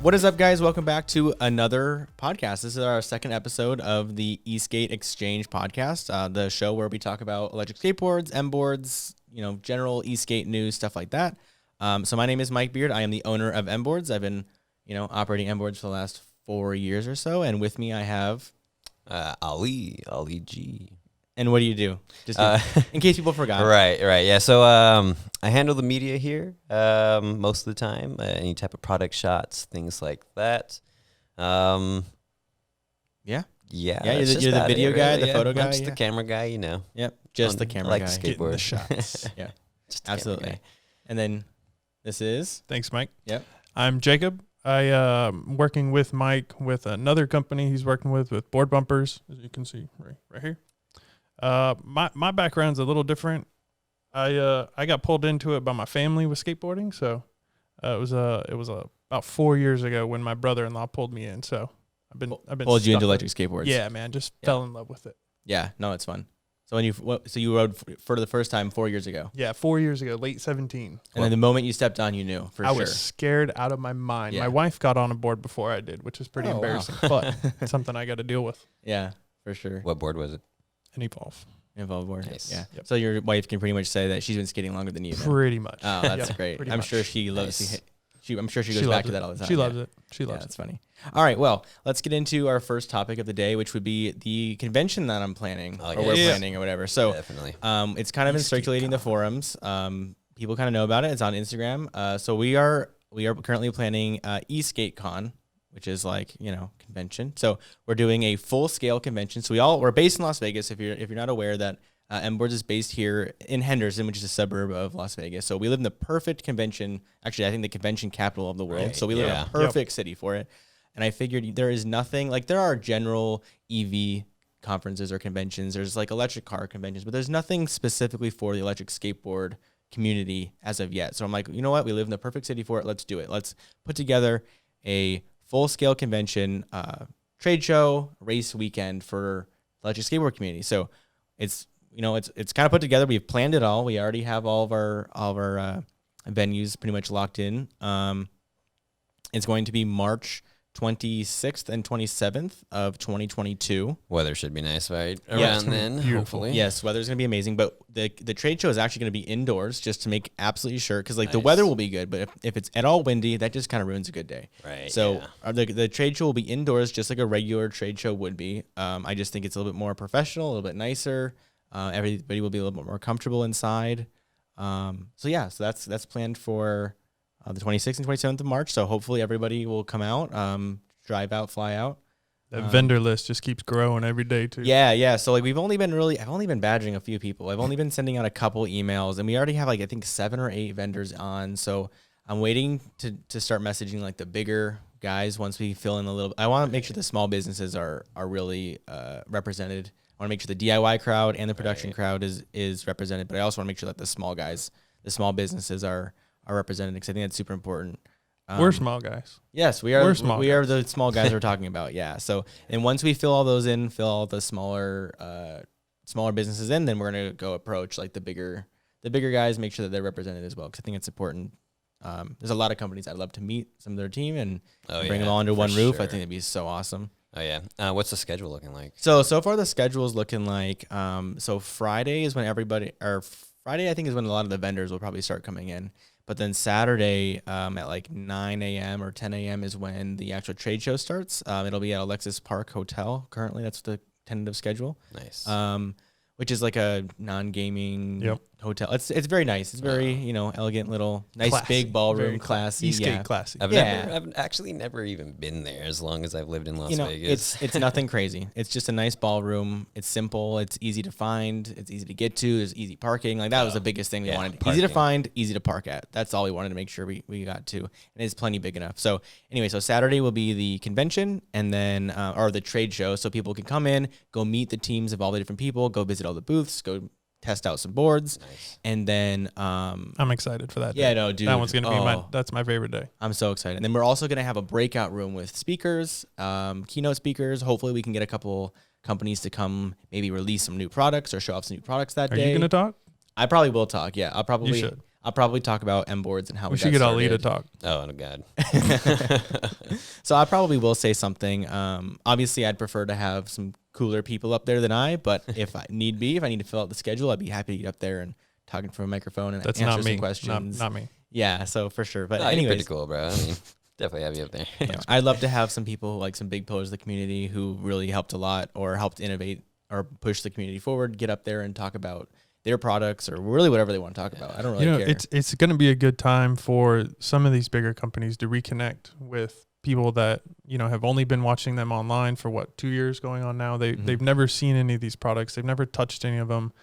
What is up, guys? Welcome back to another podcast. This is our second episode of the Esk8 Exchange podcast, the show where we talk about electric skateboards, MBoards, general Esk8 news, stuff like that. So my name is Mike Beard. I am the owner of MBoards. I've been, operating MBoards for the last 4 years or so, and with me I have Ali G. And what do you do? Just in case people forgot. Right. Yeah. So I handle the media here most of the time. Any type of product shots, things like that. Yeah. Yeah. You're the video guy, the photo guy. I'm just the camera guy, Yep. Just the camera like guy. Skateboard. The shots. Yeah. Just Absolutely. And then this is. Thanks, Mike. Yep. I'm Jacob. I'm working with Mike with another company he's working with BoardBumpers, as you can see right here. My background's a little different. I got pulled into it by my family with skateboarding, so it was about 4 years ago when my brother-in-law pulled me in. So I've been pulled you into electric skateboards. Yeah, man, just fell in love with it. Yeah, no, it's fun. So you rode for the first time 4 years ago. Yeah, 4 years ago, late 17. And then the moment you stepped on, you knew for I sure. was scared out of my mind. Yeah. My wife got on a board before I did, which is pretty embarrassing, but it's something I got to deal with. Yeah, for sure. What board was it? And evolve. Involved board. Nice. Yeah. Yep. So your wife can pretty much say that she's been skating longer than you. Then. Pretty much. Oh, that's Yeah, great. pretty I'm much. sure she loves. Nice. I'm sure she goes back to that all the time. She loves it. She Yeah, loves that's it. funny. All right, well, let's get into our first topic of the day, which would be the convention that I'm planning, or we're planning, or whatever. So, Definitely. it's kind of been circulating the forums. People kind of know about it. It's on Instagram. So we are currently planning Esk8 Con, which is like convention. So we're doing a full-scale convention. So we're based in Las Vegas. If you're not aware that MBoards is based here in Henderson, which is a suburb of Las Vegas. So we live in the perfect convention. Actually, I think the convention capital of the world. Right, So we live in a perfect city for it. And I figured there is nothing like there are general EV conferences or conventions. There's like electric car conventions, but there's nothing specifically for the electric skateboard community as of yet. So I'm like, you know what? We live in the perfect city for it. Let's do it. Let's put together a full-scale convention, trade show, race weekend for the electric skateboard community. So it's kind of put together. We've planned it all. We already have all of our venues pretty much locked in. It's going to be March 26th and 27th of 2022. Weather should be nice, right? Yeah, Around then, hopefully. Yes, weather's going to be amazing, but the trade show is actually going to be indoors just to make absolutely sure, because the Nice. weather will be good, but if it's at all windy, that just kind of ruins a good day. Right. So the trade show will be indoors just like a regular trade show would be. I just think it's a little bit more professional, a little bit nicer. Everybody will be a little bit more comfortable inside. So that's planned for the 26th and 27th of March. So hopefully everybody will come out, drive out, fly out. That vendor list just keeps growing every day too. Yeah. So I've only been badgering a few people. I've only been sending out a couple emails, and we already have I think 7 or 8 vendors on. So I'm waiting to start messaging like the bigger guys once we fill in a little. I want to make sure the small businesses are really represented. I want to make sure the DIY crowd and the production crowd is represented, but I also want to make sure that the small guys, the small businesses are represented, because I think that's super important. We're small guys. Yes, we are. We're small we are guys. the small guys we're talking about. Yeah. So, and once we fill all those in, fill all the smaller businesses in, then we're gonna go approach like the bigger guys, make sure that they're represented as well, because I think it's important. There's a lot of companies I'd love to meet some of their team and bring them all under one roof. I think it'd be so awesome. Oh yeah. What's the schedule looking like? So far the schedule is looking like so Friday is when Friday I think is when a lot of the vendors will probably start coming in. But then Saturday at like 9 a.m. or 10 a.m. is when the actual trade show starts. It'll be at Alexis Park Hotel. Currently, that's the tentative schedule. Nice. Which is like a non-gaming hotel. It's very nice. It's very elegant little nice Classy. big ballroom, Very classy. Esk8 classy. I've actually never even been there as long as I've lived in Las Vegas. It's nothing crazy. It's just a nice ballroom. It's simple. It's easy to find. It's easy to get to. There's easy parking. Like that was the biggest thing we wanted. Parking. Easy to find, easy to park at. That's all we wanted to make sure we got to. And it's plenty big enough. So anyway, so Saturday will be the convention and then or the trade show, so people can come in, go meet the teams of all the different people, go visit all the booths, go test out some boards. Nice. And then I'm excited for that. Yeah, day. no, dude. That one's gonna be that's my favorite day. I'm so excited. And then we're also gonna have a breakout room with speakers, keynote speakers. Hopefully we can get a couple companies to come maybe release some new products or show off some new products that day. Are you gonna talk? I probably will talk. Yeah, I'll probably. You should. I'll probably talk about MBoards and how We we should got get Ali to started. talk. Oh, no, God. So I probably will say something. Obviously, I'd prefer to have some cooler people up there than but if I need to fill out the schedule, I'd be happy to get up there and talking from a microphone and That's answer not some me. questions. Not me. Yeah, so for sure. But No, you're anyways, pretty cool, bro. I mean, definitely have you up there. I'd love to have some people, like some big pillars of the community who really helped a lot or helped innovate or push the community forward, get up there and talk about their products or really whatever they want to talk about. I don't really care. It's going to be a good time for some of these bigger companies to reconnect with people that, have only been watching them online for 2 years going on now. They've never seen any of these products. They've never touched any of them.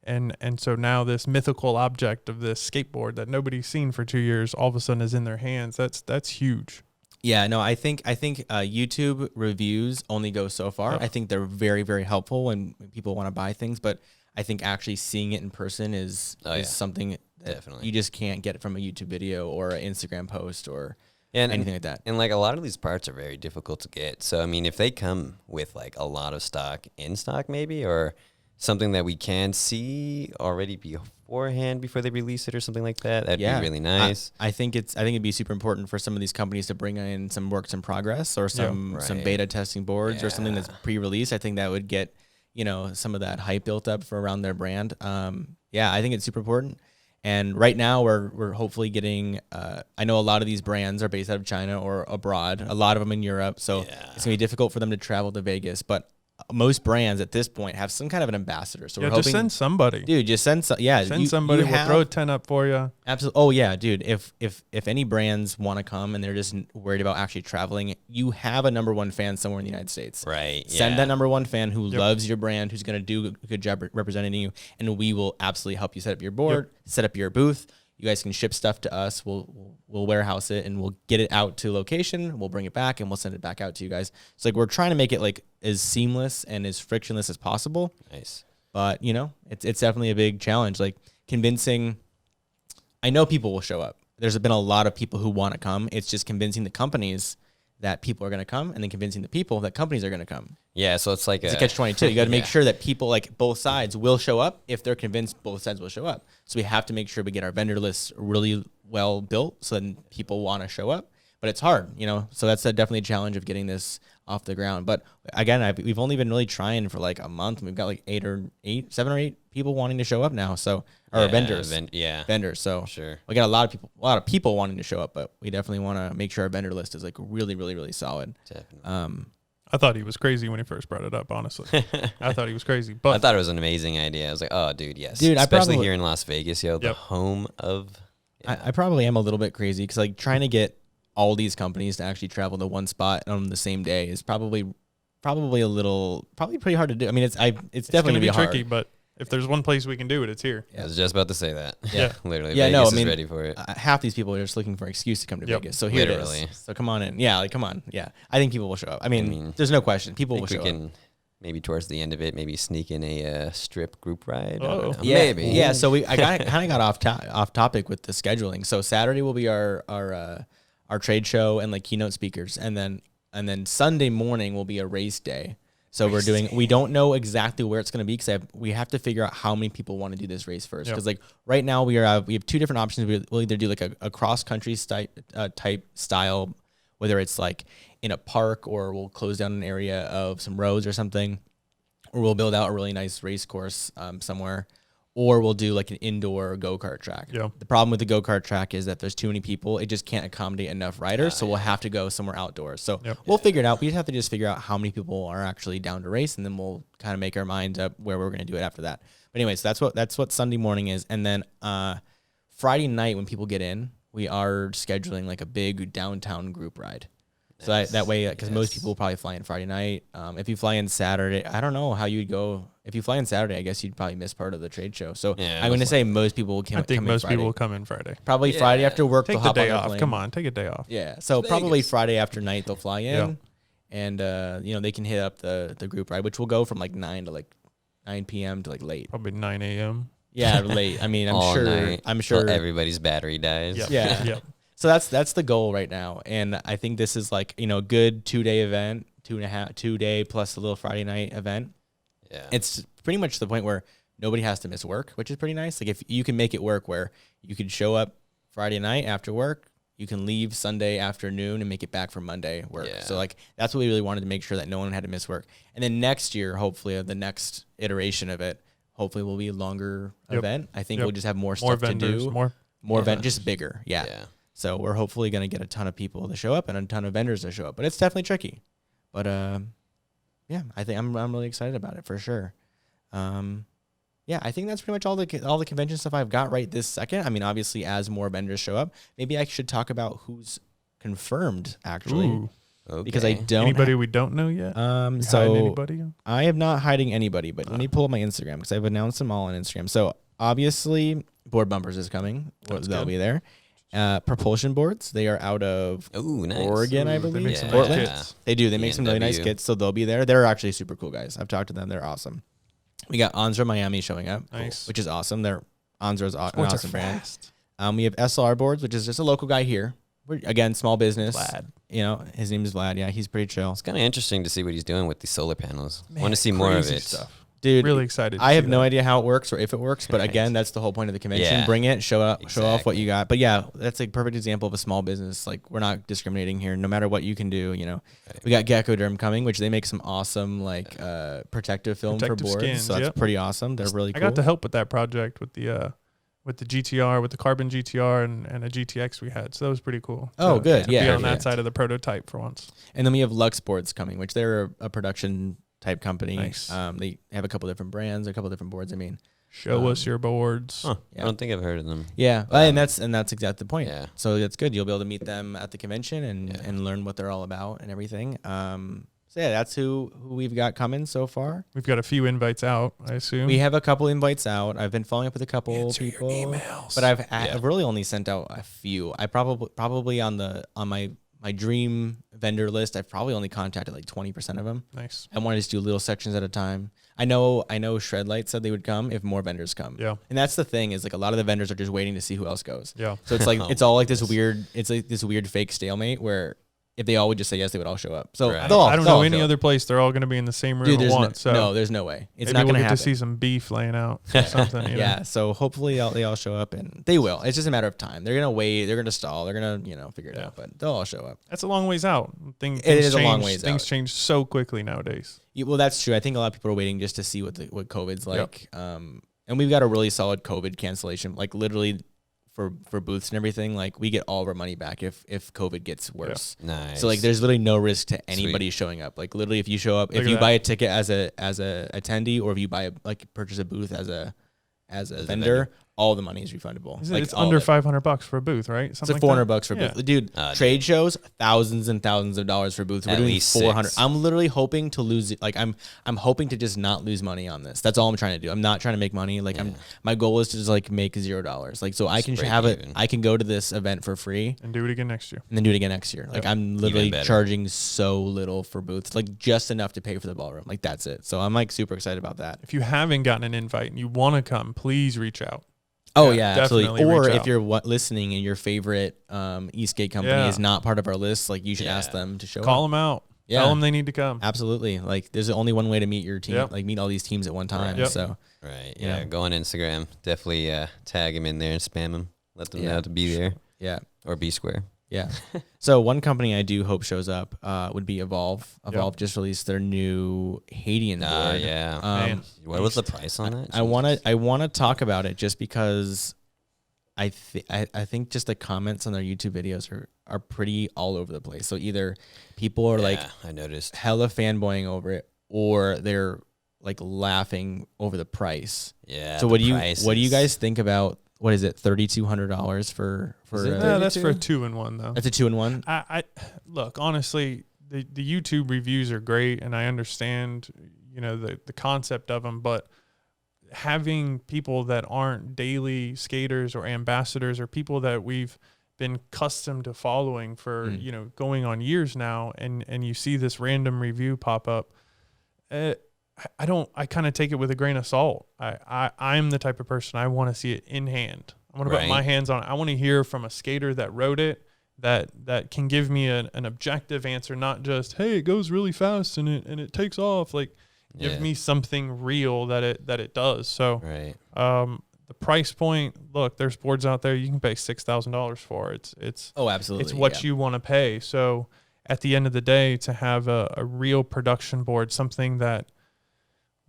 And so now this mythical object of this skateboard that nobody's seen for 2 years all of a sudden is in their hands. That's huge. Yeah, no, I think YouTube reviews only go so far. Oh. I think they're very, very helpful when people want to buy things, but I think actually seeing it in person is something that Definitely. you just can't get from a YouTube video or an Instagram post or anything like that. And like a lot of these parts are very difficult to get. So, I mean, if they come with like a lot of stock in stock maybe, or something that we can see already beforehand before they release it or something like that, that'd be really nice. I think it'd be super important for some of these companies to bring in some works in progress or some beta testing boards or something that's pre-released. I think that would get, some of that hype built up for around their brand. I think it's super important. And right now we're hopefully getting, I know a lot of these brands are based out of China or abroad, a lot of them in Europe. So it's gonna be difficult for them to travel to Vegas, but most brands at this point have some kind of an ambassador. So we're hoping, just send somebody. Dude, just send somebody. We'll throw a tent up for you. Absolutely. Oh yeah, dude. If any brands want to come and they're just worried about actually traveling, you have a number one fan somewhere in the United States. Right. Send that number one fan who loves your brand, who's going to do a good job representing you, and we will absolutely help you set up your board, set up your booth. You guys can ship stuff to us. We'll warehouse it and we'll get it out to location. We'll bring it back and we'll send it back out to you guys. So like we're trying to make it like as seamless and as frictionless as possible. Nice. But it's definitely a big challenge. Like convincing. I know people will show up. There's been a lot of people who want to come. It's just convincing the companies that people are going to come and then convincing the people that companies are going to come. Yeah, so it's like it's a catch-22. You got to make sure that people, like both sides, will show up if they're convinced both sides will show up. So we have to make sure we get our vendor lists really well built so then people want to show up. But it's hard, so that's definitely a challenge of getting this off the ground. But again, we've only been really trying for like a month. We've got like 7 or 8 people wanting to show up now. So our vendors. Vendors. So sure. We got a lot of people wanting to show up, but we definitely want to make sure our vendor list is like really, really, really solid. Definitely. I thought he was crazy when he first brought it up, honestly. I thought he was crazy. But I thought it was an amazing idea. I was like, oh, dude, yes. Dude, especially here in Las Vegas, the home of... Yeah. I probably am a little bit crazy because like trying to get all these companies to actually travel to one spot on the same day is probably pretty hard to do. I mean, it's definitely going to be hard. tricky, but if there's one place we can do it, it's here. I was just about to say that. Yeah. Literally. Yeah, Vegas is ready for it. Half these people are just looking for an excuse to come to Vegas. So here it is. So come on in. Yeah, come on. Yeah. I think people will show up. I mean there's no question. People will show up. Maybe towards the end of it, maybe sneak in a strip group ride. Oh, yeah, maybe. Yeah. So I kind of got off topic with the scheduling. So Saturday will be our trade show and like keynote speakers, and then Sunday morning will be a race day. So we don't know exactly where it's going to be because we have to figure out how many people want to do this race first. Because like right now we have 2 different options. We'll either do like a cross country type style, whether it's like in a park or we'll close down an area of some roads or something, or we'll build out a really nice race course somewhere, or we'll do like an indoor go-kart track. Yeah. The problem with the go-kart track is that there's too many people. It just can't accommodate enough riders, so we'll have to go somewhere outdoors. So we'll figure it out. We just have to figure out how many people are actually down to race, and then we'll kind of make our minds up where we're going to do it after that. But anyways, that's what Sunday morning is. And then Friday night when people get in, we are scheduling like a big downtown group ride. So that way, because most people will probably fly in Friday night. If you fly in Saturday, I don't know how you'd go. If you fly in Saturday, I guess you'd probably miss part of the trade show. So I'm going to say most people will come. I think come most in Friday. people will come in Friday. Probably Friday after work. Take they'll the hop day on the off. plane. Come on, take a day off. Yeah. So probably Friday after night they'll fly in, and they can hit up the group ride, which will go from like 9 p.m. to like late. Probably 9 a.m. Yeah, late. I mean, I'm sure till everybody's battery dies. Yep. Yeah. Yep. So that's the goal right now, and I think this is like a good 2-day event, 2 day plus a little Friday night event. Yeah, it's pretty much the point where nobody has to miss work, which is pretty nice. Like if you can make it work where you could show up Friday night after work, you can leave Sunday afternoon and make it back for Monday work. Yeah. So like that's what we really wanted to make sure that no one had to miss work. And then next year, hopefully the next iteration of it, hopefully will be a longer event. I think we'll just have more stuff vendors, to do. More event, just bigger. Yeah. So we're hopefully going to get a ton of people to show up and a ton of vendors to show up, but it's definitely tricky. But yeah, I think I'm really excited about it for sure. Yeah, I think that's pretty much all the convention stuff I've got right this second. I mean, obviously, as more vendors show up, maybe I should talk about who's confirmed actually. Ooh. Okay. Because I don't Anybody we don't know yet? So anybody? I am not hiding anybody, but let me pull up my Instagram because I've announced them all on Instagram. So obviously, BoardBumpers is coming. They'll be there. Propulsion Boards, they are out of nice. Oregon, I They believe. make some nice Portland. kits. They do. They make some really nice ENW. kits, so they'll be there. They're actually super cool guys. I've talked to them. They're awesome. We got Onsra Miami showing up, Nice. which is awesome. Onsra's an Boards are awesome brand. fast. We have SLR Boards, which is just a local guy here. Again, small business. Vlad. You know, his name is Vlad. Yeah, he's pretty chill. It's kind of interesting to see what he's doing with these solar panels. Man, Want to see more of crazy it. stuff. Dude, Really excited. To I have see no that. idea how it works or if it works, but again, that's the whole point of the convention. Yeah. Bring it, show off what Exactly. you got. But yeah, that's a perfect example of a small business. Like we're not discriminating here. No matter what you can do, you know. Right. We got Geckoderm coming, which they make some awesome like protective film Protective for boards. skins, So that's yep. pretty awesome. They're really I cool. got to help with that project with the GTR, with the carbon GTR and a GTX we had. So that was pretty cool. Oh, good. To Yeah, be on perfect. that side of the prototype for once. And then we have Lux Boards coming, which they're a production type company. Nice. They have a couple different brands, a couple different boards. I mean, Show us your boards. Huh. Yeah. I don't think I've heard of them. yeah, and that's exactly the point. Yeah. So that's good. You'll be able to meet them at the convention and Yeah. and learn what they're all about and everything. So yeah, that's who we've got coming so far. We've got a few invites out, I assume. We have a couple invites out. I've been following up with a couple people, emails. but I've really only sent out a few. I probably on my dream vendor list, I've probably only contacted like 20% of them. Nice. I wanted to do little sections at a time. I know Shredlight said they would come if more vendors come. Yeah. And that's the thing is like a lot of the vendors are just waiting to see who else goes. Yeah. So it's like Oh it's all like this weird fake stalemate where if they all would just say yes, they would all show up. So Right. they'll all- I don't they'll know all any show up. other place. They're all going to be in the same room Dude, at there's once. So no, there's no way. It's maybe not we'll going get to to see happen. some beef laying out or something. You know? Yeah, so hopefully they all show up and they will. It's just a matter of time. They're gonna wait. They're gonna stall. They're gonna figure it Yeah. out. But they'll all show up. That's a long ways out. Things is a change, long ways Things out. change so quickly nowadays. Yeah, well, that's true. I think a lot of people are waiting just to see what COVID's like. And we've got a really solid COVID cancellation. Like literally for booths and everything. Like we get all of our money back if COVID gets worse. Nice. So like there's literally no risk to anybody showing up. Like literally if you show up, Look if at you that. buy a ticket as a attendee or if you purchase a booth as a vendor, all the money is refundable. Isn't Like it, it's all under of it. $500 for a booth, right? It's Something like like $400 for a Yeah. booth. Dude, Dude. trade shows, thousands and thousands of dollars for booths. We're At doing least 400. 6. I'm literally hoping to lose it. Like I'm hoping to just not lose money on this. That's all I'm trying to do. I'm not trying to make money. Like my goal is to just like make $0. Like so I can break have it. even. I can go to this event for free And do it again next year. and then do it again next year. Like I'm literally better. charging so little for booths, like just enough to pay for the ballroom. Like that's it. So I'm like super excited about that. If you haven't gotten an invite and you want to come, please reach out. Oh Yeah, yeah, absolutely. definitely Or reach if out. you're listening and your favorite Esk8 company Yeah. is not part of our list, like you should ask Yeah. them to show Call up. them out. Yeah. Tell them they need to come. Absolutely. Like there's only one way to meet your team, Yep. like meet all these teams at one time. Yep. So Right. Yeah. Yeah. Go on Instagram. Definitely tag him in there and spam him. Let them Yeah. know to be there yeah. or be square. Yeah. So one company I do hope shows up would be Evolve. Evolve just released their new Hadian board. Yeah. Man. What was the price on that? I wanna talk about it just because I think just the comments on their YouTube videos are pretty all over the place. So either people are like I noticed. hella fanboying over it, or they're like laughing over the price. Yeah. So the what do you prices. guys think about what is it, $3,200 for Is it That's for a 32? 2-in-1 though. that's a 2-in-1? I look, honestly, the YouTube reviews are great and I understand, the concept of them, but having people that aren't daily skaters or ambassadors or people that we've been accustomed to following for, going on years now, and you see this random review pop up, I kind of take it with a grain of salt. I'm the type of person, I want to see it in hand. I want to put my hands on it. I want to hear from a skater that wrote it, that can give me an objective answer, not just, hey, it goes really fast and it takes off. Like, Give me something real that it does. So Right. the price point, look, there's boards out there you can pay $6,000 for. It's Oh, absolutely. It's what you want to pay. So at the end of the day, to have a real production board, something that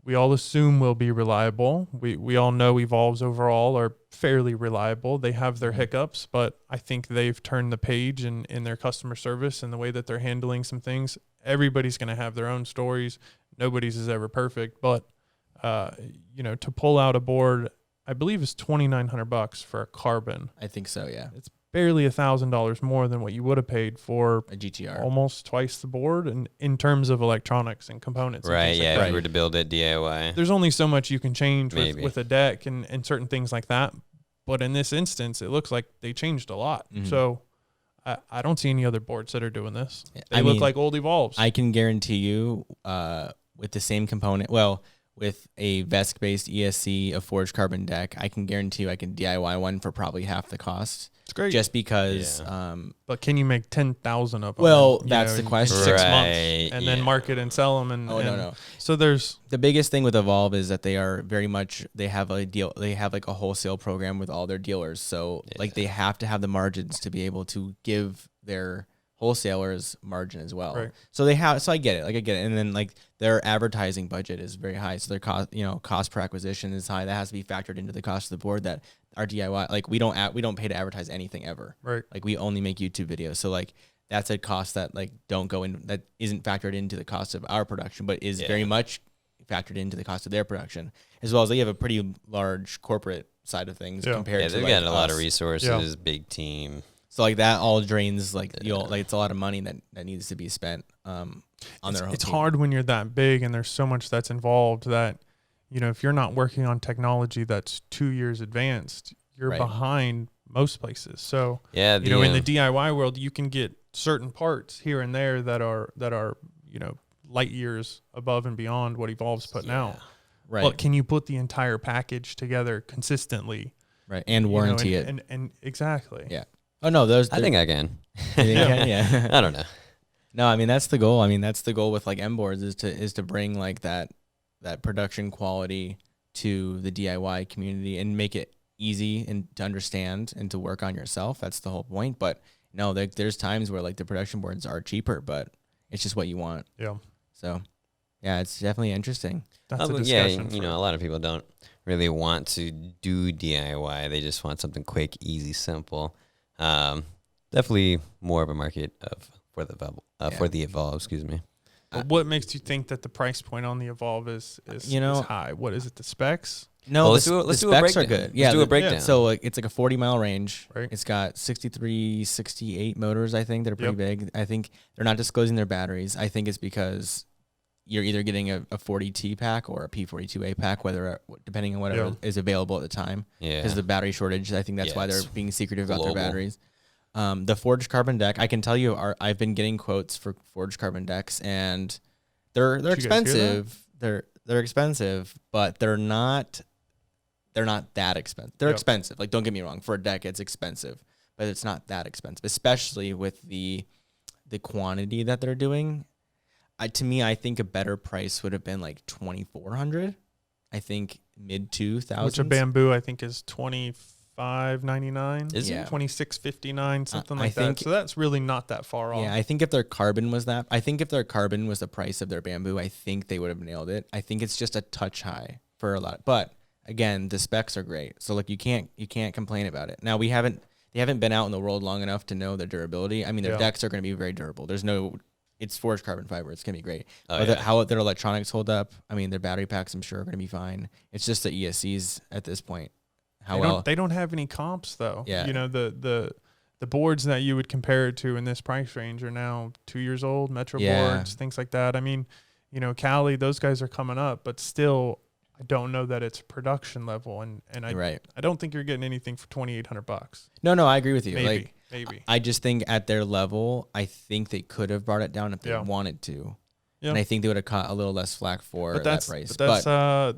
we all assume will be reliable. We all know Evolves overall are fairly reliable. They have their hiccups, but I think they've turned the page in their customer service and the way that they're handling some things. Everybody's going to have their own stories. Nobody's is ever perfect, but to pull out a board, I believe is $2,900 for a carbon. I think so. Yeah. It's barely $1,000 more than what you would have paid for A GTR. almost twice the board, and in terms of electronics and components. Right. And Yeah. like If you were to build it DIY. there's only so much you can change Maybe. with a deck and certain things like that. But in this instance, it looks like they changed a lot. Mhm. So I don't see any other boards that are doing this. Yeah, They look like old Evolves. I can guarantee you, with the same component, with a VESC-based ESC, a forged carbon deck, I can guarantee you I can DIY one for probably half the cost. It's great. Just because, But can you make 10,000 of them? Well, in, that's the in question. 6 months, Right, and then market and sell them. And no. So there's The biggest thing with Evolve is that they are very much, they have a deal, they have like a wholesale program with all their dealers. So like they have to have the margins to be able to give their wholesalers margin as well. Right. So they have, so I get it. Like I get it. And then like their advertising budget is very high. So their cost per acquisition is high. That has to be factored into the cost of the board that our DIY, like we don't pay to advertise anything ever. right. Like we only make YouTube videos. So like that's a cost that like don't go in, that isn't factored into the cost of our production, but is very much factored into the cost of their production, as well as they have a pretty large corporate side of things compared to they've like got a lot of us. resources, big team. So like that all drains like like it's a lot of money that needs to be spent on their own. It's team. hard when you're that big and there's so much that's involved that, if you're not working on technology that's 2 years advanced, you're behind most places. So Yeah, in the DIY world, you can get certain parts here and there that are light years above and beyond what Evolve's putting out. Right. But can you put the entire package together consistently? Right. And warranty it. And exactly. Yeah. Oh no, I think I can. yeah. I don't know. No, I mean that's the goal. I mean that's the goal with like MBoards is to bring like that production quality to the DIY community and make it easy and to understand and to work on yourself. That's the whole point. But no, there's times where like the production boards are cheaper, but it's just what you want. Yeah. So yeah, it's definitely interesting. That's a Yeah, discussion. a lot of people don't really want to do DIY. They just want something quick, easy, simple. Definitely more of a market for the Evolve. Excuse me. But what makes you think that the price point on the Evolve is high? What is it? The specs? No, Well, let's do a specs are breakdown. good. Yeah, Let's do a breakdown. So like, it's like a 40-mile range. Right. It's got 63, 68 motors. I think they're pretty big. I think they're not disclosing their batteries. I think it's because you're either getting a 40T pack or a P42A pack, depending on whatever is available at the time. Yeah. Because of the battery shortage. I think that's why they're it's being secretive about their global. batteries. The forged carbon deck, I can tell you, I've been getting quotes for forged carbon decks, and they're Did you guys hear expensive. They're expensive, but they're not that expensive. They're expensive. Like, don't get me wrong. For a deck, it's expensive, but it's not that expensive, especially with the quantity that they're doing. To me, I think a better price would have been like $2,400. I think mid 2000s. Which a bamboo I think is $25.99. Is Yeah. it? $26.59, something I like that. think- So that's really not that far off. Yeah, I think if their carbon was the price of their bamboo, I think they would have nailed it. I think it's just a touch high for a lot. But again, the specs are great. So like you can't complain about it. Now they haven't been out in the world long enough to know their durability. I mean, their decks are going to be very durable. It's forged carbon fiber. It's going to be great. How their electronics hold up. I mean, their battery packs, I'm sure, are going to be fine. It's just the ESCs at this point. They don't have any comps though. Yeah. The boards that you would compare it to in this price range are now 2 years old, Metro boards, things like that. I mean, Cali, those guys are coming up, but still I don't know that it's production level, and I don't think you're getting anything for $2,800. No, I agree with you. Maybe. I just think at their level, I think they could have brought it down if they wanted to. Yeah. And I think they would have caught a little less flack for that price. But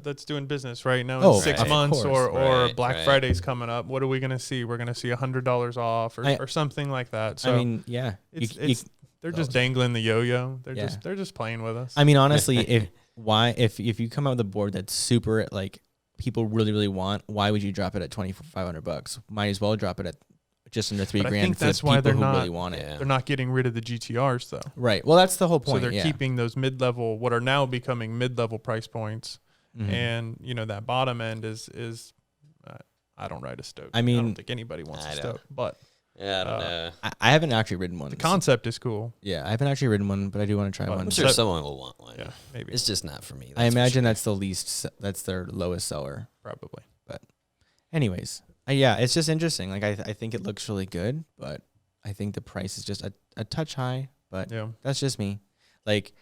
that's doing business right now. In 6 of months course. or Black Friday's coming up. What are we going to see? We're going to see $100 off or something like that. So I mean, yeah, they're just dangling the yo-yo. They're just playing with us. I mean, honestly, why if you come out with a board that's super like people really want, why would you drop it at $2,500? Might as well drop it at just under $3,000 I think for that's the why people they're who not, really want it. Yeah. They're not getting rid of the GTRs though. Right. Well, that's the whole point. So they're yeah. keeping those mid-level, what are now becoming mid-level price points. Mhm. And, you know, that bottom end is I don't ride a Stoke. I mean, I don't think anybody wants a Stoke, but Yeah, I don't know. I haven't actually ridden one. the concept is cool. Yeah, I haven't actually ridden one, but I do want to try But one. I'm sure someone will want one. Yeah, maybe. It's just not for me. I that's for imagine sure. that's the least. That's their lowest seller. Probably. Anyways, yeah, it's just interesting. Like I think it looks really good, but I think the price is just a touch high. But Yeah. that's just me. Like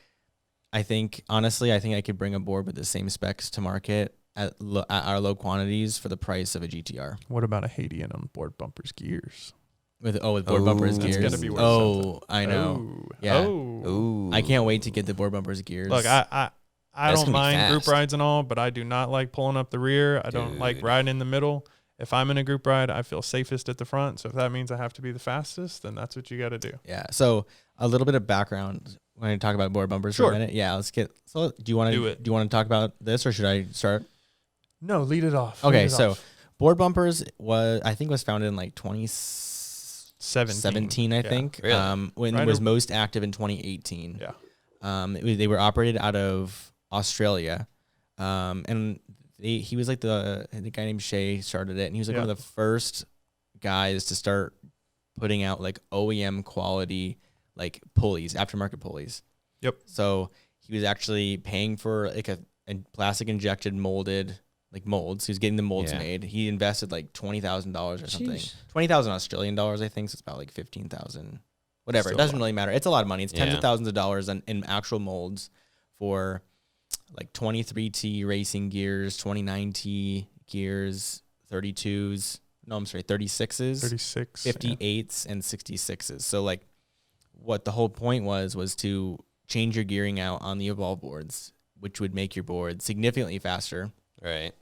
I think honestly, I think I could bring a board with the same specs to market at our low quantities for the price of a GTR. What about a Haitian on BoardBumpers gears? With BoardBumpers That's gears. gotta be worth Oh, I know. Oh. Yeah. Oh. Ooh. I can't wait to get the BoardBumpers gears. Look, I That's don't gonna be mind group fast. rides and all, but I do not like pulling up the rear. I don't like Dude. riding in the middle. If I'm in a group ride, I feel safest at the front. So if that means I have to be the fastest, then that's what you got to do. Yeah. So a little bit of background when I talk about BoardBumpers Sure. for a minute. Yeah. Let's get. So do you want Do to it. talk about this or should I start? No, lead it off. Okay. Lead it So off. BoardBumpers was founded in like 2017, I Yeah. think. Really? When Right it was over- most active in 2018. Yeah. They were operated out of Australia, and he was like the guy named Shay started it, and he was like one of the first guys to start putting out like OEM quality like pulleys, aftermarket pulleys. Yep. So he was actually paying for like a plastic injected molded like molds. He was getting the molds Yeah. made. He invested like $20,000 or something. Sheesh. 20,000 Australian dollars, I think. So it's about like 15,000. Whatever. Still It doesn't a lot. really matter. It's a lot of money. It's tens Yeah. of thousands of dollars in actual molds for like 23T racing gears, 29T gears, 32s. No, I'm sorry, 36s, 36. yeah. 58s, and 66s. So like what the whole point was to change your gearing out on the Evolve boards, which would make your board significantly faster. Right.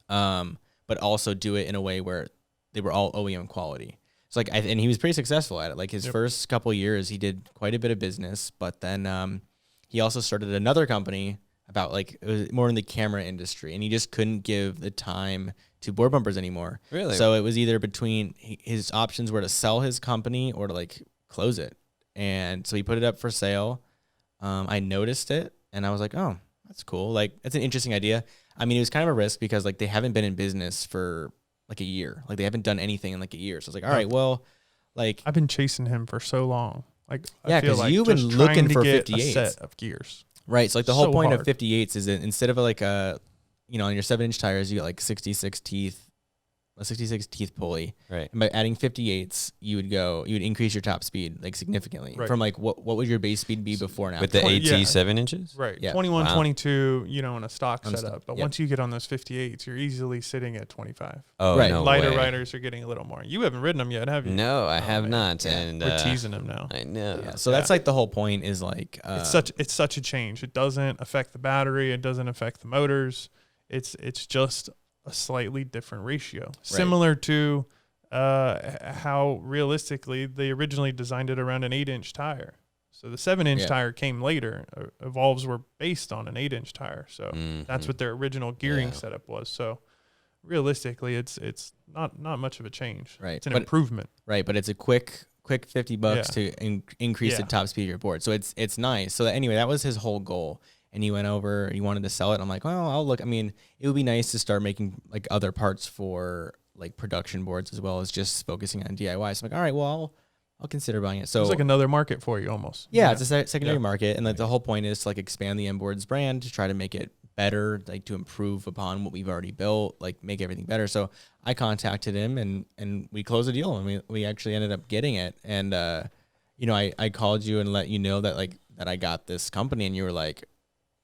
But also do it in a way where they were all OEM quality. So like, and he was pretty successful at it. Like his first couple years, he did quite a bit of business. But then he also started another company about like it was more in the camera industry, and he just couldn't give the time to BoardBumpers anymore. Really? So it was either between his options were to sell his company or to like close it. And so he put it up for sale. I noticed it, and I was like, oh, that's cool. Like that's an interesting idea. I mean, it was kind of a risk because like they haven't been in business for like a year. Like they haven't done anything in like a year. So I was like, all right, well, like I've been chasing him for so long. Like, Yeah, I feel 'cause like you've been just looking trying to for get a 58s. set of gears. right. So like the whole So point of hard. 58s is that instead of like on your 7-inch tires, you get like 66 teeth pulley. Right. And by adding 58s, you would increase your top speed like significantly Right. from like what would your base speed be before and after? With the 20 AT yeah. 7 inches? Right. Yeah. 21, Wow. 22, in a stock On setup. stock, But yep. once you get on those 58s, you're easily sitting at 25. Oh, Right. no Lighter way. riders are getting a little more. You haven't ridden them yet, have you? No, I Oh, have man. not. Yeah. And We're teasing them now. I know. Yeah. So that's like the whole point is like It's such a change. It doesn't affect the battery. It doesn't affect the motors. It's just a slightly different ratio, similar to how realistically they originally designed it around an 8-inch tire. So the 7-inch Yeah. tire came later. Evolves were based on an 8-inch tire. So that's what their original gearing Yeah. setup was. So realistically, it's not much of a change. Right. It's an But- improvement. right, but it's a quick $50 to increase the Yeah. top speed of your board. So it's nice. So anyway, that was his whole goal. And he went over, he wanted to sell it. I'm like, well, I'll look. I mean, it would be nice to start making like other parts for like production boards as well as just focusing on DIY. So I'm like, all right, well, I'll consider buying it. So It's like another market for you almost. yeah, it's a secondary Yeah. market. And like the whole point is to like expand the MBoards brand to try to make it better, like to improve upon what we've already built, like make everything better. So I contacted him and we closed a deal and we actually ended up getting it. And, I called you and let you know that like, that I got this company and you were like,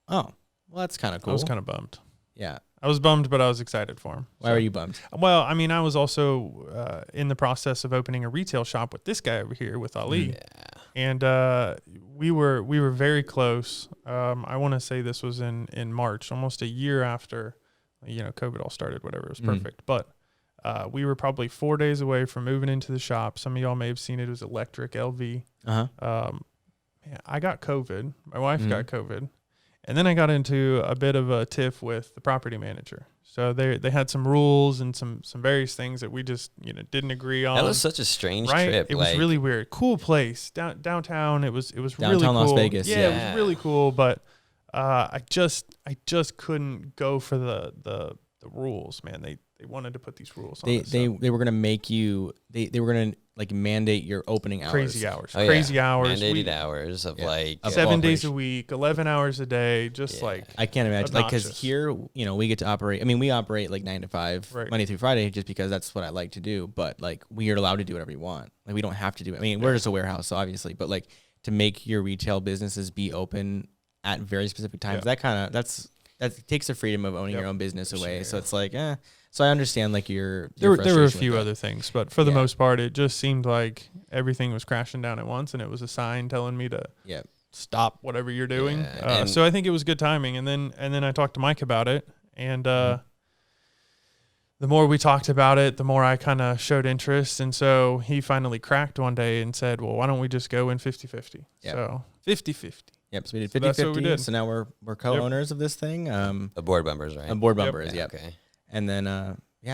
oh, well, that's kind of cool. I was kind of bummed. Yeah. I was bummed, but I was excited for him. Why So- were you bummed? Well, I mean, I was also in the process of opening a retail shop with this guy over here with Ali, and we were very close. I want to say this was in March, almost a year after, COVID all started. Whatever, it was perfect. But we were probably 4 days away from moving into the shop. Some of y'all may have seen it. It was electric LV. Uh-huh. I got COVID. My wife got COVID. And then I got into a bit of a tiff with the property manager. So they had some rules and some various things that we just didn't agree on. That was such a strange trip. It was really weird. Cool place downtown. It was Downtown really cool. Las Vegas. Yeah, it was really cool. But I just couldn't go for the rules, man. They wanted to put these rules on. They were gonna make you. They were gonna like mandate your opening hours. Crazy hours. Oh, Crazy hours. Mandated hours of like 7 days a week, 11 hours a day, just like I can't imagine, like, because obnoxious. here, we get to operate. I mean, we operate like 9 to 5, Right. Monday through Friday, just because that's what I like to do. But like, we are allowed to do whatever we want. Like, we don't have to do it. I mean, we're just a warehouse, so obviously. But like, to make your retail businesses be open at very specific times, that takes the freedom of owning your own business away. Sure. So it's like, So I understand like your there were a frustration few with that. other things, but for the most part, it just seemed like everything was crashing down at once, and it was a sign telling me to stop whatever you're doing. Yeah, So I think it was good timing. And then I talked to Mike about it, and the more we talked about it, the more I kind of showed interest. And so he finally cracked one day and said, well, why don't we just go in 50-50? Yep. So 50-50. Yep. So we did So that's what we 50-50. did. So now we're co-owners of this thing. the board bumpers, right? BoardBumpers. Yep. Okay. And then,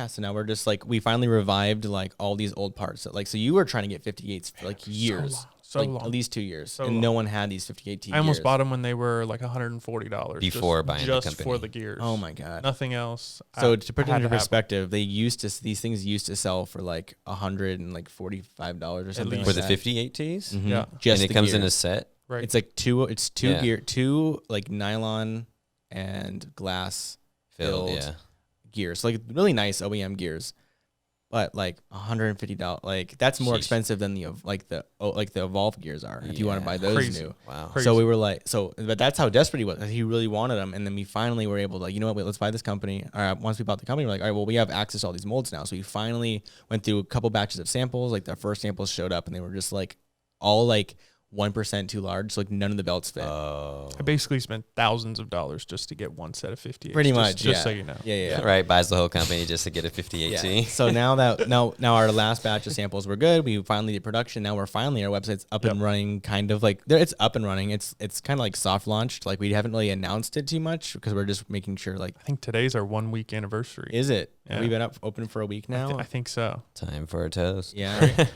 so now we're just like, we finally revived like all these old parts. So, like, so you were trying to get 58s for like years, So like long. at least 2 years, So and long. no one had these 58T. I almost gears. bought them when they were like $140 Before buying the just company. for the gears. Oh my god! Nothing else. So to put it I had into to have perspective, these things used to sell for like $145 or something least. For like the that. 58 Ts? Mhm. Yeah. Just And it the comes in gear. a set? Right. It's like two Yeah. two like nylon and glass Filled, filled yeah. gears, like really nice OEM gears, but like $150. Like that's more Sheesh. expensive than the Evolve gears are if you want to buy those Crazy. new. Wow. Crazy. So we were like, but that's how desperate he was. He really wanted them, and then we finally were able to, like, you know what? Wait, let's buy this company. Once we bought the company, we're like, all right, well, we have access to all these molds now. So we finally went through a couple batches of samples. Like the first samples showed up, and they were just like all like 1% too large. So like none of the belts fit. Oh. I basically spent thousands of dollars just to get one set of 58. Pretty much, just so you know. Yeah. Right, buys the whole company just to get a 58T. So now our last batch of samples were good. We finally did production. Now our website's up and running, kind of like it's up and running. It's kind of like soft launched. Like we haven't really announced it too much because we're just making sure. Like, I think today's our 1 week anniversary. is it? Yeah. Have we been open for a week now? I think so. Time for a toast. Yeah.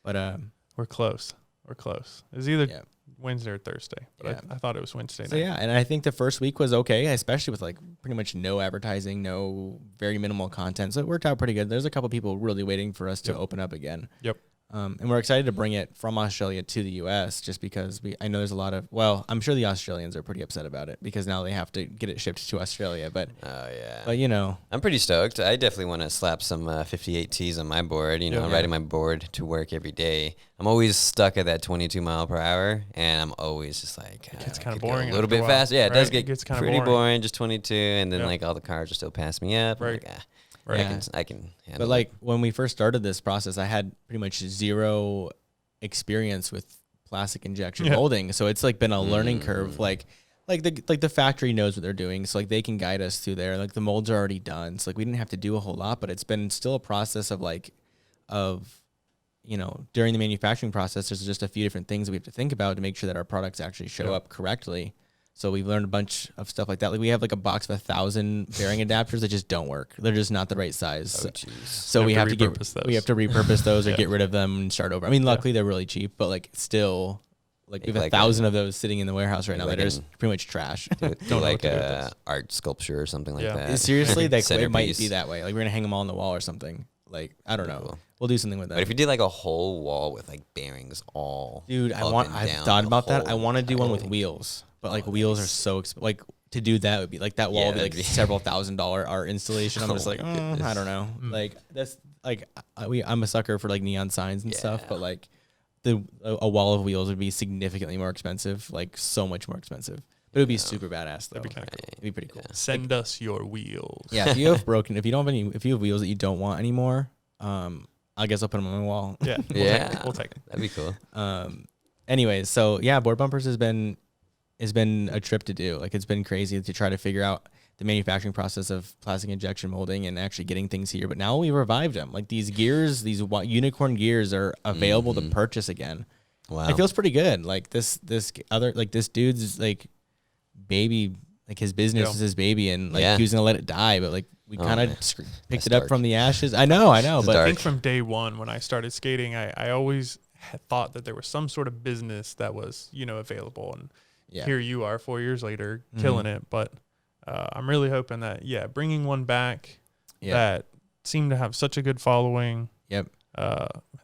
But We're close. We're close. It was either yeah. Wednesday or Thursday, but Yeah. I thought it was Wednesday So night. yeah, and I think the first week was okay, especially with like pretty much no advertising, no very minimal content. So it worked out pretty good. There's a couple people really waiting for us to open up again. Yep. And we're excited to bring it from Australia to the U.S. just because I know there's a lot of, I'm sure the Australians are pretty upset about it because now they have to get it shipped to Australia. But yeah. but you know, I'm pretty stoked. I definitely want to slap some 58Ts on my board. You know, I'm riding my board to work every day. I'm always stuck at that 22 mile per hour, and I'm always just like, It gets I kind of could go boring a little after a bit while, fast. Yeah, it does right? It get gets kinda pretty boring. boring, just 22, and then Yep. like all the cars will still pass me up. I'm Right. like, Right. Yeah. I can handle but like when we first started this process, I had pretty much zero experience with plastic injection molding. So it's like been a learning curve. Like the factory knows what they're doing. So like they can guide us through there. Like the molds are already done. So like we didn't have to do a whole lot, but it's been still a process of during the manufacturing process, there's just a few different things that we have to think about to make sure that our products actually show up correctly. So we've learned a bunch of stuff like that. Like we have like a box of 1,000 bearing adapters that just don't work. They're just not the right size. So we have to repurpose those or get rid of them and start over. I mean, luckily they're really cheap, but like still, like we have 1,000 of those sitting in the warehouse right now that are just pretty much trash. do like art sculpture or something like that. Seriously, it might Centerpiece. be that way. Like we're gonna hang them all on the wall or something. Like I don't know. Cool. We'll do something with that. But if you did like a whole wall with like bearings all, Dude, up and I've down thought the about that. I whole want to do one with thing. wheels, but like wheels are so expensive. Like to do that would be like that wall would be like that'd be- several $1,000 art installation. I'm Oh just like, my goodness. I don't know. Like that's like I'm a sucker for like neon signs and stuff, but like a wall of wheels would be significantly more expensive, like so much more expensive. But it would be super badass though. That'd be kinda cool. It'd be pretty cool. Send us your wheels. Yeah, if you have if you have wheels that you don't want anymore, I guess I'll put them on my wall. Yeah. We'll take it. That'd be cool. Anyways, so yeah, BoardBumpers has been a trip to do. Like it's been crazy to try to figure out the manufacturing process of plastic injection molding and actually getting things here. But now we revived them. Like these gears, these unicorn gears are available to purchase again. Wow. It feels pretty good. Like this dude's like baby, like his business Yeah. was his baby, and like Yeah. he was gonna let it die, but like we Oh, kind of man. picked That's it up dark. from the ashes. I know, It's but I dark. think from day one when I started skating, I always had thought that there was some sort of business that was, available. And yeah, here you are 4 years later Mhm. killing it. But I'm really hoping that, bringing one back yeah, that seemed to have such a good following. Yep.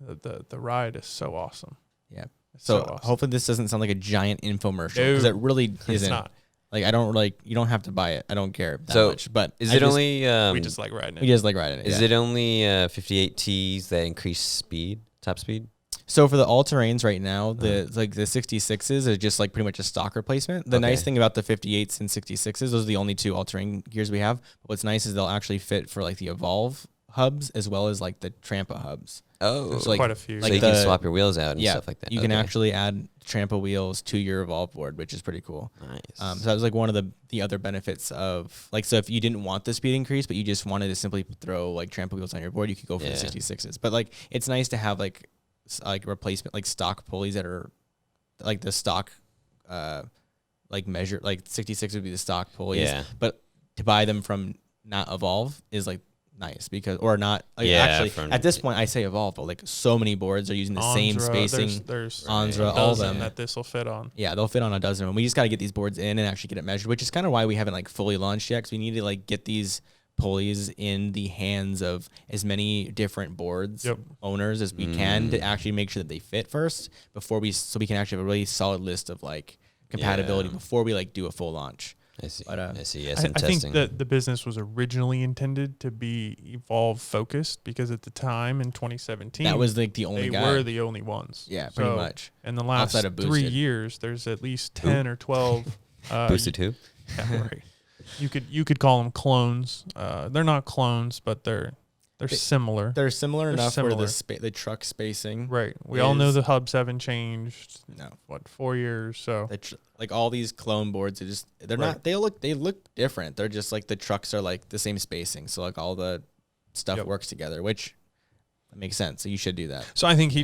The ride is so awesome. yeah. It's So awesome. hopefully this doesn't sound like a giant infomercial, No, because it really It's isn't. not. Like I don't you don't have to buy it. I don't care that So, much. But Is I it just, only We just like riding we it. just like riding it? is yeah. it only 58 Ts that increase speed, top speed? So for the all terrains right now, the 66s are just like pretty much a stock replacement. The nice Okay. thing about the 58s and 66s, those are the only two all terrain gears we have. But what's nice is they'll actually fit for like the Evolve hubs as well as like the Trampa hubs. Oh, There's, so like- Quite a few. like you the- can swap your wheels out and yeah, stuff like that. You can Okay. actually add Trampa wheels to your Evolve board, which is pretty cool. Nice. So that was like one of the other benefits of like, so if you didn't want the speed increase, but you just wanted to simply throw like Trampa wheels on your board, you could go for the Yeah. 66s. But like, it's nice to have like replacement, like stock pulleys that are like the stock, like measure, like 66 would be the stock pulleys. Yeah. But to buy them from not Evolve is like nice because, or not, like Yeah, actually from- at this point I say Evolve, but like so many boards are using the same Anzra, spacing. There's Anzra, a all dozen them. that this will fit on. Yeah, they'll fit on a dozen of them. We just got to get these boards in and actually get it measured, which is kind of why we haven't like fully launched yet, because we need to like get these pulleys in the hands of as many different boards Yep. owners as we can to actually make sure that they fit first before so we can actually have a really solid list of like compatibility Yeah. before we like do a full launch. I see. But, I see. Yeah, I some think testing. that the business was originally intended to be Evolve focused because at the time in 2017, That was like the only they guy. were the only ones. Yeah, pretty So much. In the last Outside of 3 Boosted. years, there's at least 10 or 12. Boosted too. Yeah, right. You could call them clones. They're not clones, but they're similar. They're similar They're enough where similar. the truck spacing. Right. We all know is- the hubs haven't changed. No. 4 years? So Like all these clone boards, they're Right. not. They look different. They're just like the trucks are like the same spacing, so like all the stuff Yep. works together, which makes sense. So you should do that. I think he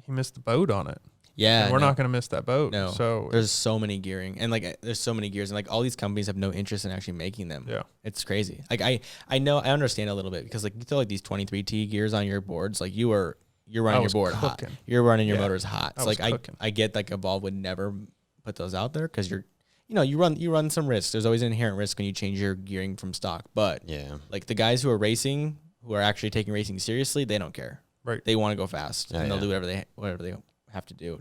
missed the boat on it. Yeah, And we're no. not going to miss that boat. No. So There's so many gearing, and like there's so many gears, and like all these companies have no interest in actually making them. yeah. It's crazy. Like I know I understand a little bit because like you throw like these 23T gears on your boards, like you're running your was board hot. cooking. You're running your Yeah. motors hot. I So was like cooking. I get like Evolve would never put those out there because you run some risks. There's always an inherent risk when you change your gearing from stock. But Yeah. like the guys who are racing, who are actually taking racing seriously, they don't care. Right. They want to go fast, Oh, and they'll yeah. do whatever they have to do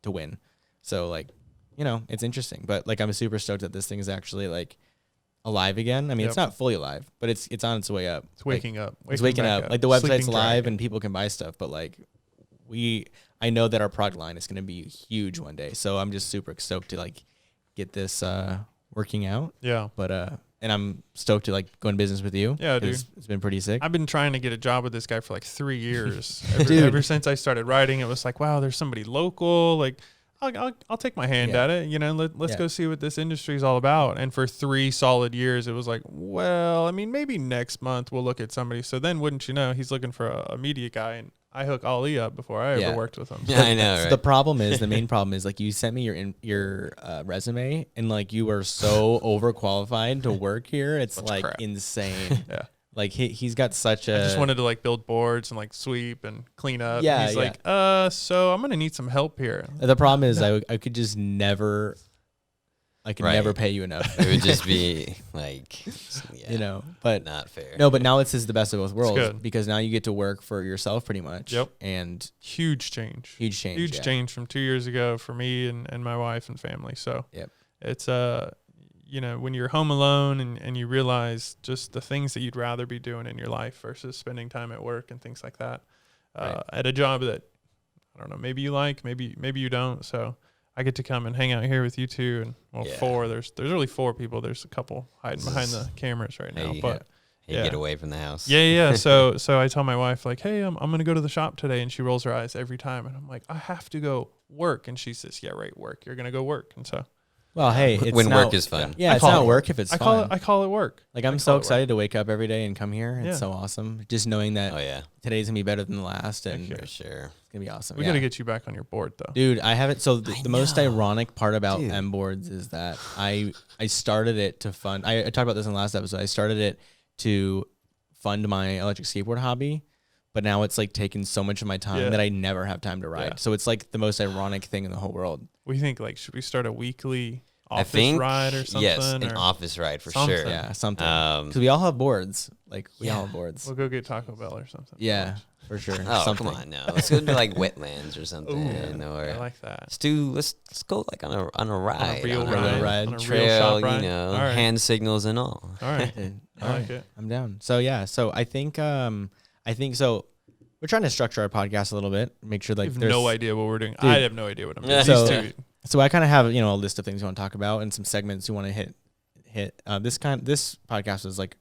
to win. So like, it's interesting. But like I'm super stoked that this thing is actually like alive again. I mean, it's Yep. not fully alive, but it's on its way up. It's waking up. It's waking back up. Like the website's Sleeping live dragon. and people can buy stuff, but like I know that our product line is going to be huge one day. So I'm just super stoked to like get this working out. Yeah. But and I'm stoked to like go in business with you. Yeah, dude. 'cause it's been pretty sick. I've been trying to get a job with this guy for like 3 years. Dude. Ever since I started riding, it was like, wow, there's somebody local. Like, I'll take my hand Yeah. at it. Let's Yeah. go see what this industry is all about. And for 3 solid years, it was like, well, I mean, maybe next month we'll look at somebody. So then, wouldn't you know, he's looking for a media guy, and I hook Ali up before I Yeah. ever worked with him. Yeah, I know. So Right? the problem is, the main problem is like you sent me your resume and like you were so overqualified to work here. It's Bunch of like crap. insane. Yeah. Like he's got such a. I just wanted to like build boards and like sweep and clean up. Yeah, And he's yeah. like, so I'm gonna need some help here. The problem is I could just never. I could Right. never pay you enough. It would just be like, yeah, But not fair. no, but now it's the best of both worlds good. because now you get to work for yourself pretty much. Yep. And Huge change. huge change. Huge yeah. change from 2 years ago for me and my wife and family. So Yep. it's when you're home alone and you realize just the things that you'd rather be doing in your life versus spending time at work and things like that, Right. at a job that I don't know, maybe you like, maybe you don't. So I get to come and hang out here with you two, and Yeah. 4. There's really 4 people. There's a couple hiding behind the cameras right now, Hey, but. Hey, Yeah. get away from the house. Yeah. So I tell my wife like, hey, I'm gonna go to the shop today, and she rolls her eyes every time, and I'm like, I have to go work, and she says, yeah, right, work. You're gonna go work, and so Well, hey, it's when not, work is fun. Yeah, I it's call not it work if it's fun. I call it work. Like, I'm so excited to wake up every day and come here. It's Yeah. so awesome. Just knowing that Oh yeah, today's going to be better than the last, and Heck for it's sure. going to be awesome. We got to get you back on your board though. Dude, I haven't. So the most know. ironic part about Dude. MBoards is that I started it to fund. I talked about this in the last episode. I started it to fund my electric skateboard hobby, but now it's like taking so much of my time that I never have time to ride. Yeah. So it's like the most ironic thing in the whole world. We think like, should we start a weekly I office think ride or something? yes, an or office ride for something. sure. Yeah, something. Because we all have boards. Like we all have boards. We'll go get Taco Bell or something. Yeah, for sure. Oh something. come on, no. Let's go to like wetlands or something, Ooh, or I like that. let's go like on a ride, real on ride. ride. On a real trail, shop ride. you know, All right. hand signals and all. All right. Dude, I all like right. it. I'm down. So yeah, so I think so. We're trying to structure our podcast a little bit, make sure I like have there's no idea what we're doing. Dude. I have no idea what I'm doing. So- These two. So I kind of have a list of things we want to talk about and some segments we want to hit. This podcast is like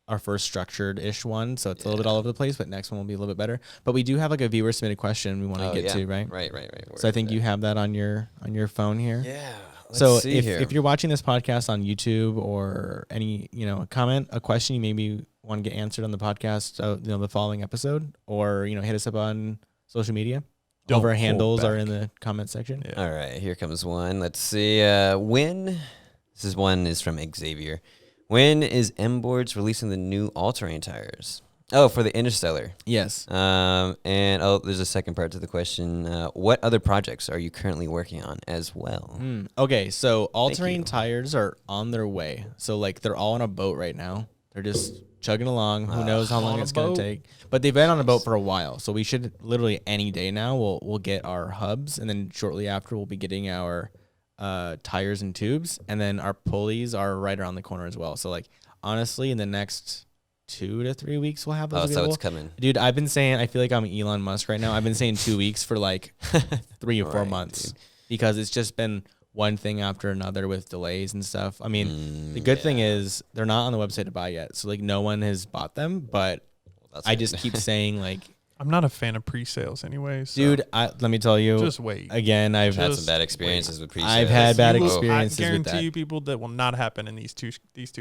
our first structured-ish one, so it's a little bit all over the place. But next one will be a little bit better. But we do have like a viewer submitted question we want to get to, right? Right. So I think you have that on your phone here. Yeah. So if you're watching this podcast on YouTube or any comment, a question you maybe want to get answered on the podcast, the following episode, or hit us up on social media. All of our handles are in the comment section. Yeah. All right, here comes one. Let's see. This one is from Xavier. When is MBoards releasing the new all-terrain tires? Oh, for the Interstellar. Yes. And there's a second part to the question. What other projects are you currently working on as well? Okay, so all-terrain you. tires are on their way. So like they're all on a boat right now. They're just chugging along. Who knows how long on a it's gonna boat? take? But they've been on a boat for a while, so we should literally any day now we'll get our hubs, and then shortly after we'll be getting our tires and tubes, and then our pulleys are right around the corner as well. So like honestly, in the next 2 to 3 weeks we'll have those Oh, so available. it's coming. Dude, I've been saying I feel like I'm Elon Musk right now. I've been saying 2 weeks for like 3 or 4 Right, months dude. because it's just been one thing after another with delays and stuff. I mean, the good thing is they're not on the website to buy yet. So like no one has bought them, but That's I good. just keep saying like, I'm not a fan of pre-sales anyway. So dude, let me tell you just wait. again, I've I've had Just some bad experiences with pre-sales. I've had bad You will- experiences I with guarantee that. you, people, that will not happen in these two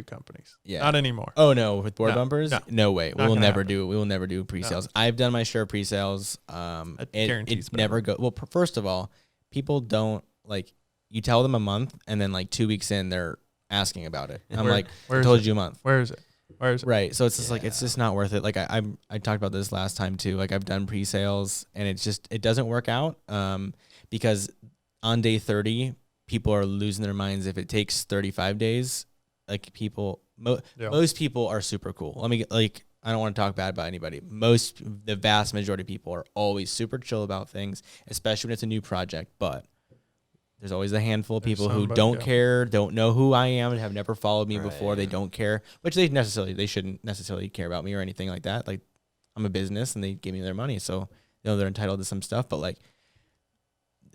companies. Yeah. Not anymore. Oh no, with board No, bumpers, no. no way. Not gonna happen. We will never do pre-sales. I've done my share of pre-sales. guarantees It never go. Well, first of all, people don't like. You tell them a month, and then like 2 weeks in, they're asking about it. I'm like, where I is told it? you a month. Where is it? Where is it? Right. So it's just like it's just not worth it. Like I talked about this last time too. Like I've done pre-sales and it doesn't work out because on day 30 people are losing their minds if it takes 35 days. Like most people are super cool. I don't want to talk bad about anybody. The vast majority of people are always super chill about things, especially when it's a new project, but there's always a handful of people who somebody, don't yeah. care, don't know who I am, and have never followed me Right. before. They don't care, which they shouldn't necessarily care about me or anything like that. Like I'm a business and they give me their money, so they're entitled to some stuff. But like,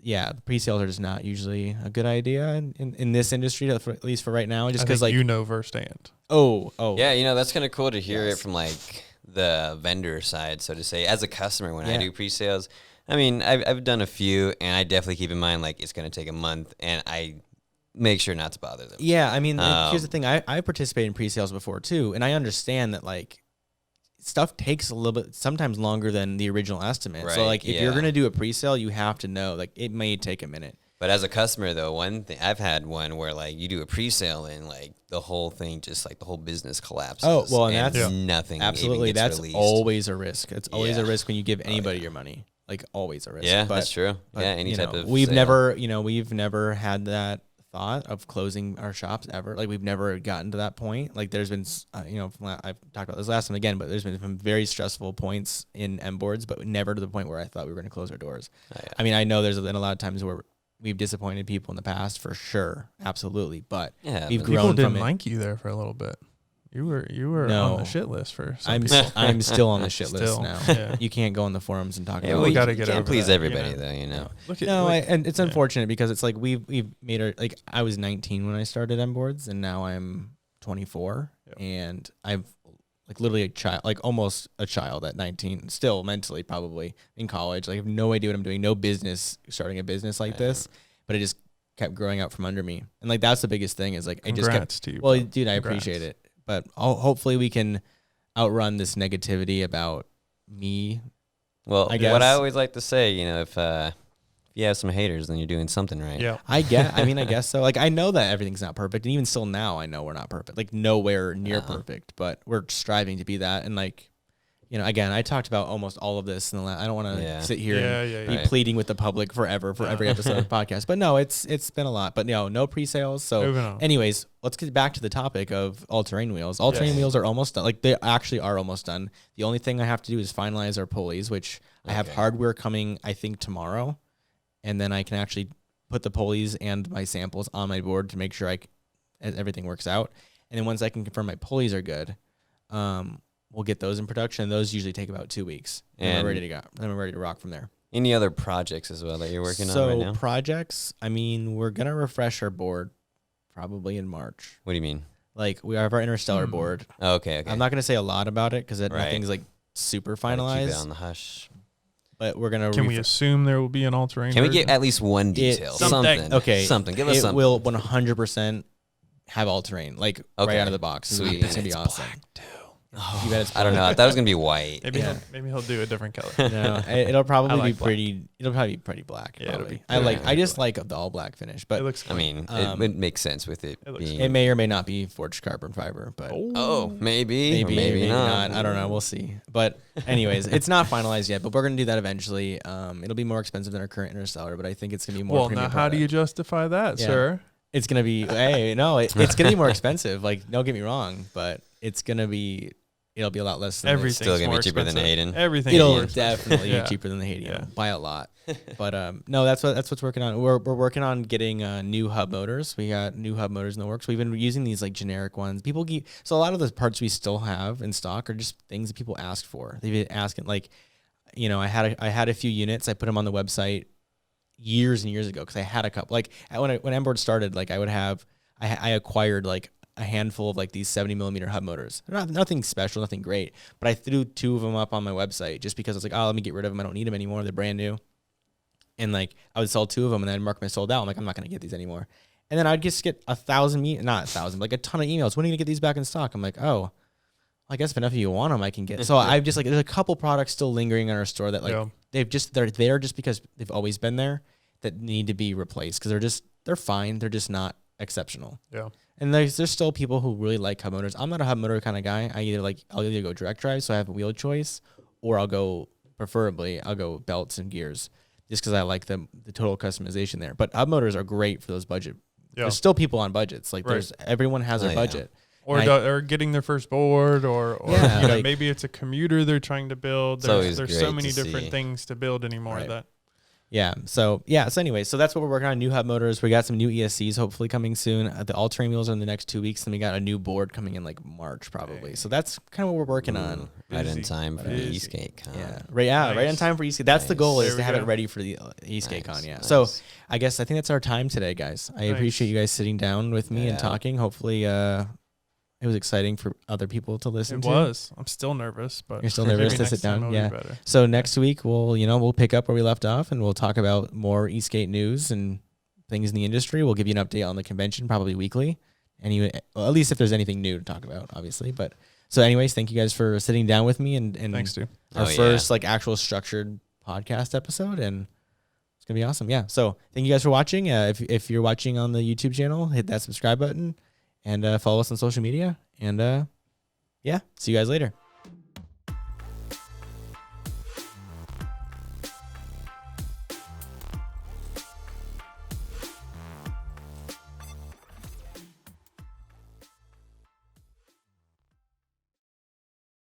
yeah, pre-sales are just not usually a good idea in this industry, at least for right now. Just because like firsthand. oh Yeah, that's kind of cool to hear Yes. it from like the vendor side, so to say. As a customer, when I Yeah. do pre-sales, I mean, I've done a few, and I definitely keep in mind like it's going to take a month, and I make sure not to bother them. yeah. I mean, here's the thing. I participated in pre-sales before too, and I understand that like stuff takes a little bit sometimes longer than the original estimate. So Right, like if you're yeah. gonna do a pre-sale, you have to know like it may take a minute. But as a customer, though, one thing I've had one where like you do a pre-sale and like the whole thing, just like the whole business collapses. Oh, well, and that's- nothing. Absolutely, even gets that's released. always a risk. It's always a Yeah. risk when you give anybody your money. Like always a risk. Yeah, But- that's true. but, Yeah, any type of. we've sale. never had that thought of closing our shops ever. Like we've never gotten to that point. Like there's been I've talked about this last time again, but there's been some very stressful points in MBoards, but never to the point where I thought we were going to close our doors. Oh, yeah. I mean, I know there's been a lot of times where we've disappointed people in the past for sure, absolutely, but Yeah, we've but- grown People didn't from it. like you there for a little bit. You were No. on the shit list for some I'm people. I'm still on the shit list Still, now. yeah. You can't go on the forums and talk Yeah, about well, it. we gotta you get can't over please that, everybody, you know? though. You know. Look at No, and it's yeah. unfortunate because it's like we've made our like I was 19 when I started MBoards and now I'm 24 Yep. and I've like literally a child, like almost a child at 19, still mentally probably in college. Like I have no idea what I'm doing, no business, starting a business like this, but I just kept growing out from under me. And like that's the biggest thing is like I just Congrats kept. to you, Well, bro. dude, I Congrats. appreciate it, but hopefully we can outrun this negativity about me. Well, I what guess. I always like to say, you know, if you have some haters, then you're doing something right. Yeah. I guess so. Like I know that everything's not perfect, and even still now, I know we're not perfect. Like nowhere near perfect, but we're striving to be that. And like, you know, again, I talked about almost all of this, and I don't want to sit here and be Right. pleading with the public forever for every episode of the podcast. But no, it's been a lot. But no pre-sales. So, Moving on. anyways, let's get back to the topic of all-terrain wheels. All-terrain wheels are almost done. Like they actually are almost done. The only thing I have to do is finalize our pulleys, which I have hardware coming, I think, tomorrow. And then I can actually put the pulleys and my samples on my board to make sure everything works out. And then once I can confirm my pulleys are good, we'll get those in production. Those usually take about 2 weeks. And we're ready to go. Then we're ready to rock from there. Any other projects as well that you're working on right now? So projects, I mean, we're going to refresh our board probably in March. What do you mean? Like we have our Interstellar board. Oh, okay. I'm not going to say a lot about it because nothing's like super Gotta finalized. keep it on the hush. But we're going to Can we assume there will be an all-terrain Can we version? get at least one detail? Something. Okay. Something. Give us it something. will 100% have all terrain, like right Okay. out of the box. Sweet. It's gonna be awesome. You bet it's I don't know. I thought it was gonna be white. Maybe he'll do a different color. No, it'll probably like be black. pretty. It'll probably be pretty black. Yeah, it'll probably. be I pretty just like the all black finish, but It looks I clean. mean, it would make sense with it looks being. it may or may not be forged carbon fiber. But Oh, maybe. Or maybe not. I don't know. We'll see. But anyways, it's not finalized yet. But we're gonna do that eventually. It'll be more expensive than our current Interstellar, but I think it's gonna be more. Well, now premium how do you product. justify that, Yeah. sir? It's gonna be. Hey, no, it's gonna be more expensive. Like, don't get me wrong, but it's gonna be. It'll be a lot less. Than Everything's Still gonna be more cheaper than the expensive. Hayden. Everything. It'll definitely Yeah. be cheaper than the Hadium Yeah. by a lot. But no, that's what's working on. We're working on getting new hub motors. We got new hub motors in the works. We've been using these like generic ones. So a lot of the parts we still have in stock are just things that people ask for. They've been asking, like, you know, I had a few units. I put them on the website years and years ago because I had a couple. Like when MBoards started, like I acquired like a handful of like these 70 millimeter hub motors. They're nothing special, nothing great, but I threw 2 of them up on my website just because I was like, oh, let me get rid of them. I don't need them anymore. They're brand new. And like I would sell 2 of them and then mark my sold out. I'm like, I'm not going to get these anymore. And then I'd just get 1,000, not 1,000, like a ton of emails. When are you going to get these back in stock? I'm like, oh, I guess if enough of you want them, I can get. So I've just like, there's a couple products still lingering in our store that like they're there just because they've always been there that need to be replaced because they're fine. They're just not exceptional. Yeah. And there's still people who really like hub motors. I'm not a hub motor kind of guy. I'll either go direct drive, so I have a wheel choice, or I'll go belts and gears, just because I like the total customization there. But hub motors are great for those budget. Yeah. There's still people on budgets. Like Right. everyone has their yeah. budget. Or getting their first board, or Yeah, you know, like- maybe it's a commuter they're trying to build. It's always There's so great many to different see. things to build anymore Right. that Yeah. So anyway, so that's what we're working on. New hub motors. We got some new ESCs hopefully coming soon. The all-terrain wheels are in the next 2 weeks, and we got a new board coming in like March probably. So that's kind of what we're working on. Right in Busy. time for the Busy. Esk8 Con. Yeah, right on Nice. time for Esk8. That's the goal, is There to we have go. it ready for the Esk8 Con. Nice, Yeah. nice. So I guess I think that's our time today, guys. I Nice. appreciate you guys sitting down with me and Yeah. talking. Hopefully, it was exciting for other people to listen it to. was. I'm still nervous, but You're still nervous maybe to next sit time down? it'll be Yeah. better. So next week we'll pick up where we left off, and we'll talk about more Esk8 news and things in the industry. We'll give you an update on the convention probably weekly, at least if there's anything new to talk about, obviously. But so, anyways, thank you guys for sitting down with me and Thanks, too. our Oh, yeah. first like actual structured podcast episode, and it's gonna be awesome. Yeah. So thank you guys for watching. If you're watching on the YouTube channel, hit that subscribe button and follow us on social media. And yeah, see you guys later.